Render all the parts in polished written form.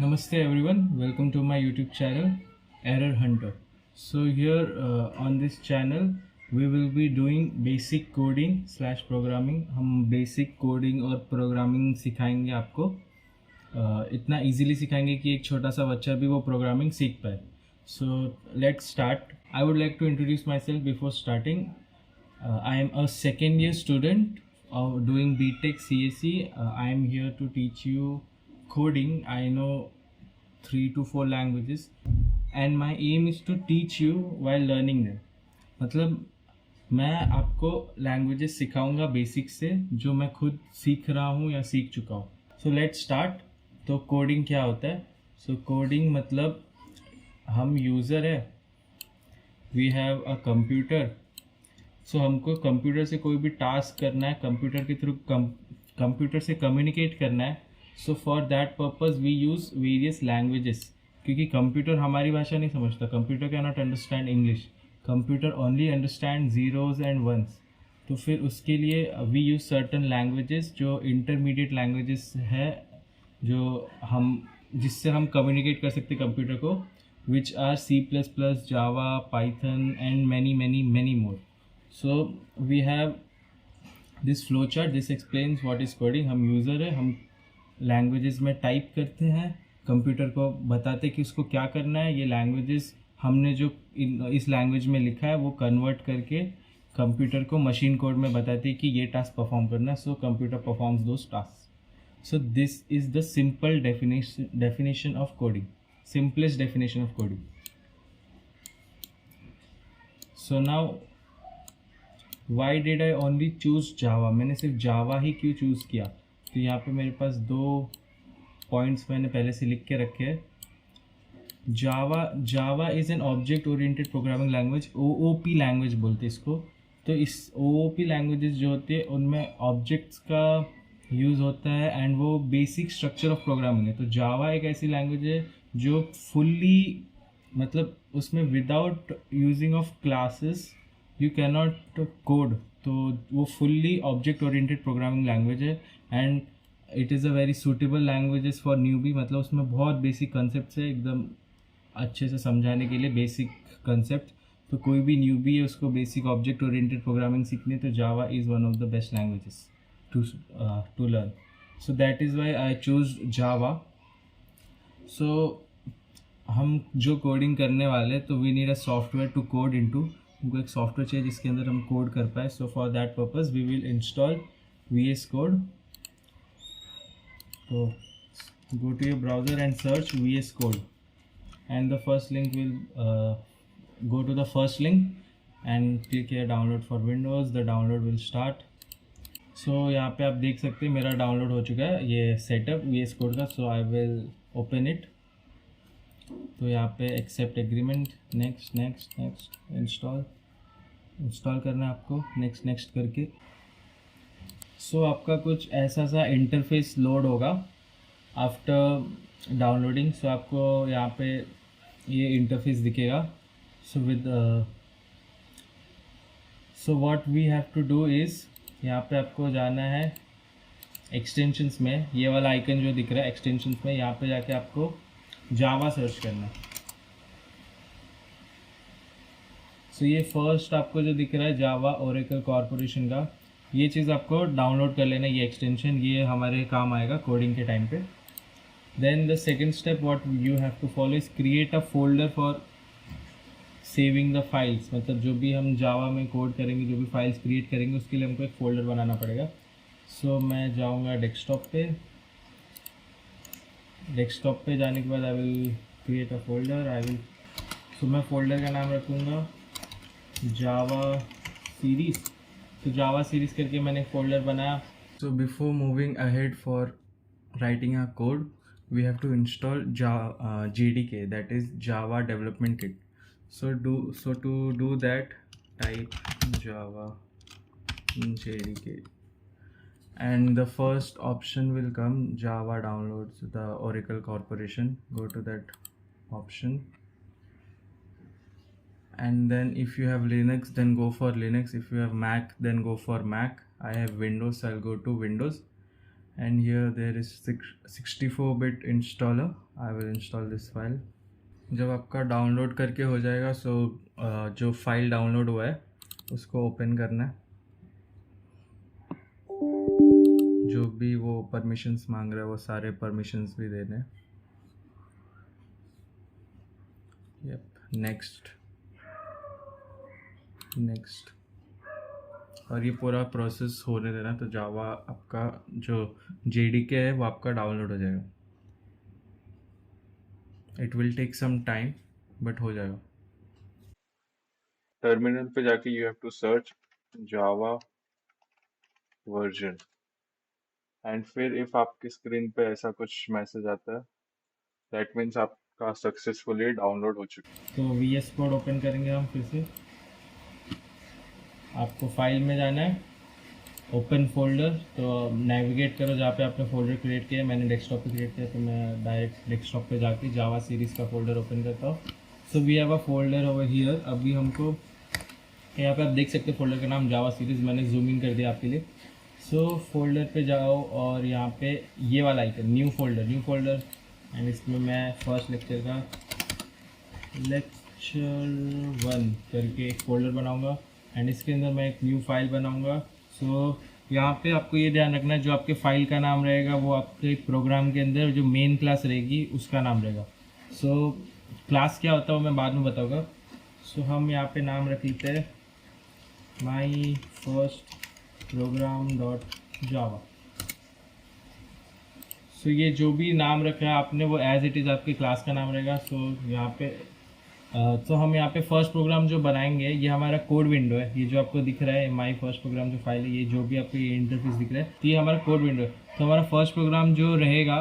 Namaste everyone, welcome to my YouTube channel Error Hunter. So here on this channel we will be doing basic coding slash programming. हम basic coding और programming सिखाएंगे आपको इतना easily सिखाएंगे कि एक छोटा सा बच्चा भी वो programming सीख पाए. So let's start. I would like to introduce myself before starting. I am a second year student of doing BTech CSE. I am here to teach you coding. I know 3 to 4 languages and my aim is to teach you while learning them. मतलब मैं आपको languages सिखाऊंगा basic से जो मैं खुद सीख रहा हूँ या सीख चुका हूँ. So let's start. तो कोडिंग क्या होता है? सो कोडिंग मतलब हम यूज़र है, वी हैव अ कंप्यूटर. सो हमको कंप्यूटर से कोई भी टास्क करना है, कंप्यूटर के थ्रू कंप्यूटर से कम्युनिकेट करना है. So for that purpose we use various languages, क्योंकि कंप्यूटर हमारी भाषा नहीं समझता. Computer can not understand English. Computer only understand zeros and ones. तो फिर उसके लिए वी यूज़ सर्टन लैंग्वेजेस जो इंटरमीडिएट लैंग्वेजेस है, जो हम जिससे हम कम्युनिकेट कर सकते कंप्यूटर को, which are C++, Java, Python and many many many more. So we have this flowchart. This explains what is coding. हम यूज़र है, हम लैंग्वेजेस में टाइप करते हैं, कंप्यूटर को बताते कि उसको क्या करना है. ये लैंग्वेजेस हमने जो इस लैंग्वेज में लिखा है वो कन्वर्ट करके कंप्यूटर को मशीन कोड में बताते कि ये टास्क परफॉर्म करना है. So computer performs those task. So this is the simple definition of coding, simplest definition of coding. So now why did I only choose Java? मैंने सिर्फ जावा ही क्यों चूज़ किया? तो यहाँ पे मेरे पास 2 पॉइंट्स मैंने पहले से लिख के रखे हैं. जावा is an object oriented programming language, OOP language बोलते हैं इसको. तो इस OOP लैंग्वेजेस जो होती है उनमें ऑब्जेक्ट्स का यूज़ होता है एंड वो बेसिक स्ट्रक्चर ऑफ प्रोग्रामिंग है. तो जावा एक ऐसी लैंग्वेज है जो फुल्ली, मतलब उसमें without using of classes you can not code. तो वो fully object oriented programming language है and it is a very suitable languages for newbie. मतलब उसमें बहुत बेसिक कंसेप्ट है, एकदम अच्छे से समझाने के लिए बेसिक कंसेप्ट. तो कोई भी न्यूबी है उसको बेसिक ऑब्जेक्ट ओरिएंटेड प्रोग्रामिंग सीखनी है तो Java is one of the best languages to learn. So that is why I choose Java. So हम जो कोडिंग करने वाले तो we need a software to code into. हमको एक सॉफ्टवेयर चाहिए जिसके अंदर हम कोड कर पाए. So for that purpose we will install VS code. तो go to your browser and search VS Code and the first link will go to the first link and click here download for Windows. The download will start. So यहाँ पे आप देख सकते हैं मेरा download हो चुका है ये सेटअप VS Code का. So I will open it. तो यहाँ पे accept agreement, next next next, install करना है आपको, नेक्स्ट नेक्स्ट करके. सो आपका कुछ ऐसा सा इंटरफेस लोड होगा आफ्टर डाउनलोडिंग. सो आपको यहाँ पे ये इंटरफेस दिखेगा. So what we have to do is, यहाँ पे आपको जाना है एक्सटेंशंस में. ये वाला आइकन जो दिख रहा है एक्सटेंशंस में, यहाँ पे जाके आपको जावा सर्च करना है. सो ये फर्स्ट आपको जो दिख रहा है जावा ओरेकल कॉर्पोरेशन का, ये चीज़ आपको डाउनलोड कर लेना. ये एक्सटेंशन ये हमारे काम आएगा कोडिंग के टाइम पे. Then the second step what you have to follow is create a folder for saving the files. मतलब जो भी हम जावा में कोड करेंगे, जो भी फाइल्स क्रिएट करेंगे उसके लिए हमको एक फ़ोल्डर बनाना पड़ेगा. सो मैं जाऊँगा डेस्कटॉप पे. डेस्कटॉप पे जाने के बाद I will create a folder. So मैं फोल्डर का नाम रखूँगा जावा सीरीज़. तो जावा सीरीज़ करके मैंने एक फोल्डर बनाया. So before moving ahead for writing a code we have to install JDK, that is Java development kit. So to do that, type Java JDK and the first option will come Java downloads the Oracle Corporation. Go to that option and then if you have Linux then go for Linux. If you have Mac then go for Mac. I have Windows, so I'll go to Windows and here there is 64-bit installer. I will install this file. जब आपका download करके हो जाएगा जो file download हुआ है उसको open करना है। जो भी वो परमिशंस मांग रहा है वो सारे परमिशंस भी देने हैं। नेक्स्ट और ये पूरा प्रोसेस होने देना। तो जावा आपका जो JDK है वो आपका डाउनलोड हो जाएगा। It will take some time but हो जाएगा। टर्मिनल पे जाके you have to search Java version and फिर इफ आपकी स्क्रीन पे ऐसा कुछ मैसेज आता है दैट मीन्स आपका सक्सेसफुली डाउनलोड हो चुका है। तो VS कोड ओपन करेंगे हम फिर से। आपको फाइल में जाना है, ओपन फोल्डर, तो नेविगेट करो जहाँ पे आपने फोल्डर क्रिएट किया है। मैंने डेस्कटॉप पे क्रिएट किया तो मैं डायरेक्ट डेस्कटॉप पे जाके जावा सीरीज़ का फोल्डर ओपन करता हूँ। So we have a folder over here. अभी हमको यहाँ पे आप देख सकते हैं फोल्डर का नाम जावा सीरीज़, मैंने जूम इन कर दिया आपके लिए। सो फोल्डर पे जाओ और यहाँ पे ये वाला आइकन न्यू फोल्डर एंड इसमें मैं फर्स्ट लेक्चर का लेक्चर 1 करके एक फ़ोल्डर बनाऊँगा एंड इसके अंदर मैं एक न्यू फाइल बनाऊँगा। सो यहाँ पे आपको ये ध्यान रखना है जो आपके फाइल का नाम रहेगा वो आपके प्रोग्राम के अंदर जो मेन क्लास रहेगी उसका नाम रहेगा। सो क्लास क्या होता है वो मैं बाद में बताऊँगा। सो हम यहाँ पे नाम रख लेते हैं my first program dot Java. So ये जो भी नाम रखा है आपने वो एज इट इज़ आपकी क्लास का नाम रहेगा। सो यहाँ पे तो हम यहाँ पे फर्स्ट प्रोग्राम जो बनाएंगे ये हमारा कोड विंडो है। ये जो आपको दिख रहा है माई फर्स्ट प्रोग्राम जो फाइल है, ये जो भी आपको ये इंटरफेस दिख रहा है तो ये हमारा कोड विंडो है। तो हमारा फर्स्ट प्रोग्राम जो रहेगा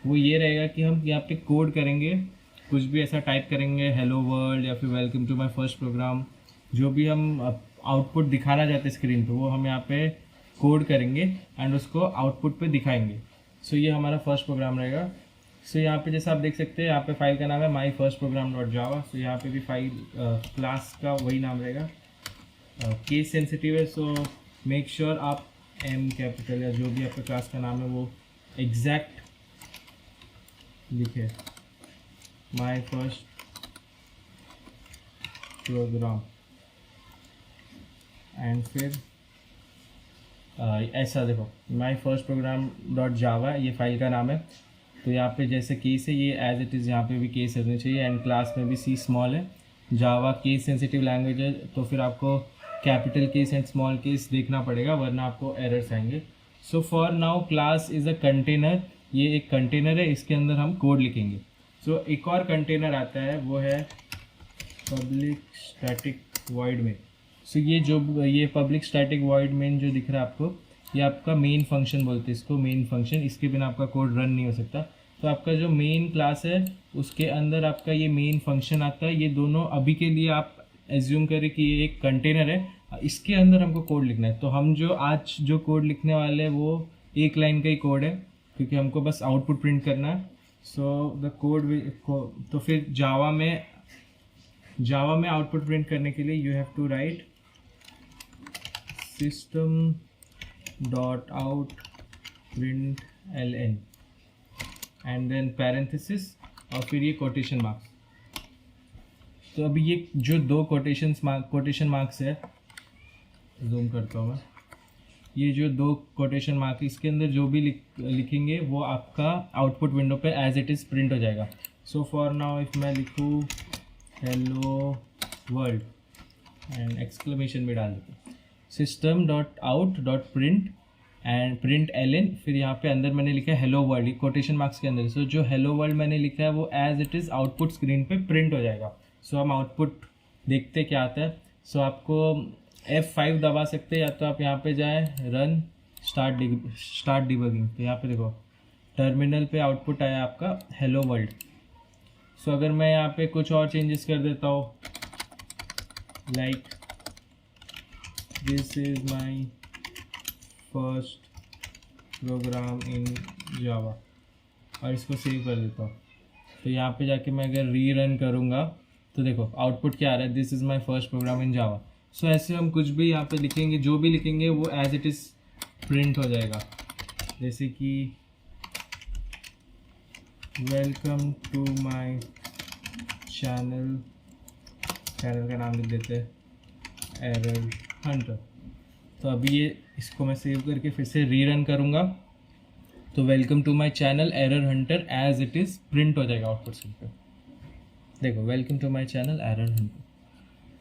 वो ये रहेगा कि हम यहाँ पे कोड करेंगे, कुछ भी ऐसा टाइप करेंगे, हेलो वर्ल्ड या फिर welcome to my first program, जो भी हम आउटपुट दिखाना चाहते हैं स्क्रीन पे वो हम यहाँ पे कोड करेंगे एंड उसको आउटपुट पे दिखाएंगे। सो ये हमारा फर्स्ट प्रोग्राम रहेगा। सो यहाँ पे जैसा आप देख सकते हैं यहाँ पे फाइल का नाम है my first program dot Java. So यहाँ पे भी फाइल क्लास का वही नाम रहेगा। केस सेंसिटिव है सो मेक श्योर आप M कैपिटल या जो भी आपका क्लास का नाम है वो एग्जैक्ट लिखे, माई फर्स्ट प्रोग्राम एंड फिर ऐसा देखो my first program dot Java ये फाइल का नाम है। तो यहाँ पे जैसे केस है ये एज इट इज़ यहाँ पे भी केस रहना चाहिए एंड क्लास में भी C स्मॉल है। जावा केस सेंसिटिव लैंग्वेज है तो फिर आपको capital case and small case देखना पड़ेगा वरना आपको एरर्स आएंगे। So for now class is a container, ये एक कंटेनर है, इसके अंदर हम कोड लिखेंगे। सो एक और कंटेनर आता है वो है पब्लिक स्टैटिक वॉइड मेन। सो ये पब्लिक स्टैटिक वॉइड मेन जो दिख रहा है आपको ये आपका मेन फंक्शन बोलते हैं इसको, मेन फंक्शन। इसके बिना आपका कोड रन नहीं हो सकता। तो आपका जो मेन क्लास है उसके अंदर आपका ये मेन फंक्शन आता है। ये दोनों अभी के लिए आप एज्यूम करें कि ये एक कंटेनर है, इसके अंदर हमको कोड लिखना है। तो हम जो आज जो कोड लिखने वाले हैं वो एक लाइन का ही कोड है क्योंकि हमको बस आउटपुट प्रिंट करना है। सो द कोड तो फिर जावा में आउटपुट प्रिंट करने के लिए you have to write system dot out print ln and then parenthesis और फिर ये कोटेशन मार्क्स। तो अभी ये जो दो कोटेशन मार्क्स है, जूम करता हूँ मैं, ये जो दो कोटेशन मार्क्स इसके अंदर जो भी लिखेंगे वो आपका आउटपुट विंडो पे एज इट इज़ प्रिंट हो जाएगा। सो फॉर नाउ इफ मैं लिखूँ हेलो वर्ल्ड एंड एक्सक्लेमेशन भी डाल देते system dot out dot print and print ln, फिर यहाँ पे अंदर मैंने लिखा है हेलो वर्ल्ड कोटेशन मार्क्स के अंदर। सो जो हेलो वर्ल्ड मैंने लिखा है वो as it is output screen पे प्रिंट हो जाएगा। सो हम आउटपुट देखते क्या आता है। सो आपको F5 दबा सकते हैं या तो आप यहाँ पे जाएं रन स्टार्ट डिबगिंग। तो यहाँ पे देखो टर्मिनल पे आउटपुट आया आपका हेलो वर्ल्ड। सो अगर मैं यहाँ पे कुछ और चेंजेस कर देता हूँ like this is my first program in Java और इसको सेव कर देता हूँ, तो यहाँ पे जाके मैं अगर रीरन करूँगा तो देखो आउटपुट क्या आ रहा है, this is my first program in Java. ऐसे हम कुछ भी यहाँ पे लिखेंगे, जो भी लिखेंगे वो एज इट इज़ प्रिंट हो जाएगा। जैसे कि welcome to my channel, channel का नाम लिख देते हैं एरर हंटर। तो अभी ये इसको मैं सेव करके फिर से रीरन करूँगा, तो welcome to my channel Error Hunter as it is print हो जाएगा आउटपुट स्क्रीन पे। देखो welcome to my channel Error Hunter.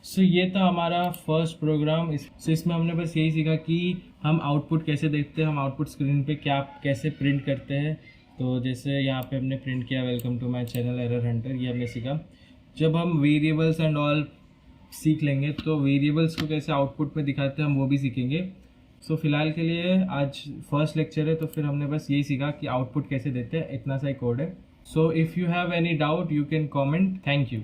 So ये था हमारा फर्स्ट प्रोग्राम। इसमें हमने बस यही सीखा कि हम आउटपुट कैसे देखते हैं, हम आउटपुट स्क्रीन पे क्या कैसे प्रिंट करते हैं। तो जैसे यहाँ पे हमने प्रिंट किया welcome to my channel Error Hunter, ये हमने सीखा। जब हम वेरिएबल्स एंड ऑल सीख लेंगे तो वेरिएबल्स को कैसे आउटपुट में दिखाते हैं हम वो भी सीखेंगे। सो फिलहाल के लिए आज फर्स्ट लेक्चर है, तो फिर हमने बस यही सीखा कि आउटपुट कैसे देते हैं, इतना सा ही कोड है। So if you have any doubt you can comment. Thank you.